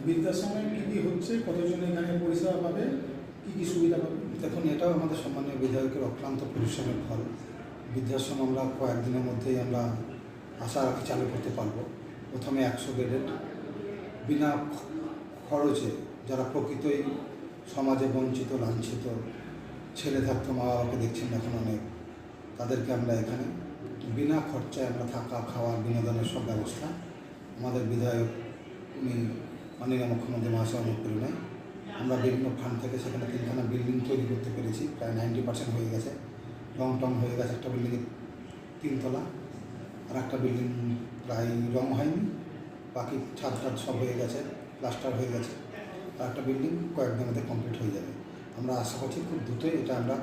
বৃদ্ধাশ্রমে কী হচ্ছে, কতজন এখানে পরিষেবা পাবে, কী সুবিধা পাবে? দেখুন, এটাও আমাদের সম্মানীয় বিধায়কের অক্লান্ত পরিশ্রমের ফল। বৃদ্ধাশ্রম আমরা কয়েকদিনের মধ্যেই আমরা আশা রাখি চালু করতে পারবো। প্রথমে 100 বেডের বিনা খরচে যারা প্রকৃতই সমাজে বঞ্চিত, লাঞ্ছিত, ছেলে থাকতো মা বাবাকে দেখছেন এখন অনেক, তাদেরকে আমরা এখানে বিনা খরচায় আমরা থাকা, খাওয়া, বিনোদনের সব ব্যবস্থা আমাদের বিধায়ক উনি মাননীয় মুখ্যমন্ত্রী মহাশয় অনুপ্রেরণায় আমরা বিভিন্ন ফান্ড থেকে সেখানে 3খানা বিল্ডিং তৈরি করতে পেরেছি। প্রায় 90% হয়ে গেছে, রং টং হয়ে গেছে। একটা বিল্ডিংয়ে 3 তলা, আর একটা বিল্ডিং প্রায় রং হয়নি, বাকি ছাদ টাদ সব হয়ে গেছে, প্লাস্টার হয়ে গেছে। আর একটা বিল্ডিং কয়েকদিনের মধ্যে কমপ্লিট হয়ে যাবে। আমরা আশা করছি খুব দ্রুতই এটা আমরা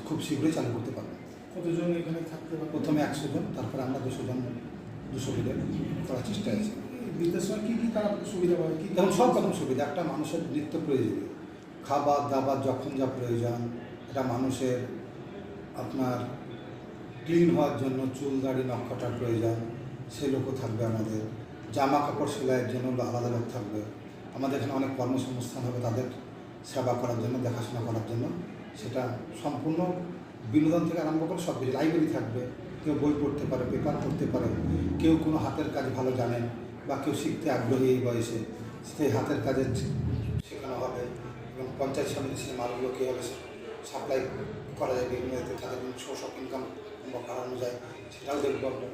খুব শীঘ্রই চালু করতে পারবো। কতজন এখানে থাকতে পারবে? প্রথমে 100 জন, তারপরে আমরা 200 জন, 200 বেডের করার চেষ্টা আছে। বৃদ্ধাশ্রমে কী তারা সুবিধা পাবে? কী যেমন সব রকম সুবিধা, একটা মানুষের নিত্য প্রয়োজনীয় খাবার দাবার যখন যা প্রয়োজন, এটা মানুষের আপনার ক্লিন হওয়ার জন্য চুল দাড়ি নখ কাটার প্রয়োজন, সে লোকও থাকবে। আমাদের জামা কাপড় সেলাইয়ের জন্য আলাদা লোক থাকবে। আমাদের এখানে অনেক কর্মসংস্থান হবে তাদের সেবা করার জন্য, দেখাশোনা করার জন্য। সেটা সম্পূর্ণ বিনোদন থেকে আরম্ভ করে সব কিছু। লাইব্রেরি থাকবে, কেউ বই পড়তে পারে, পেপার পড়তে পারে, কেউ কোনো হাতের কাজ ভালো জানেন বা কেউ শিখতে আগ্রহী এই বয়সে, সেই হাতের কাজের শেখানো হবে। এবং পঞ্চায়েত সমিতি সে মালগুলো কীভাবে সাপ্লাই করা যায়, বিভিন্ন তাদের সোর্স অফ ইনকাম বাড়ানো যায়, সেটাও দেখবো আমরা।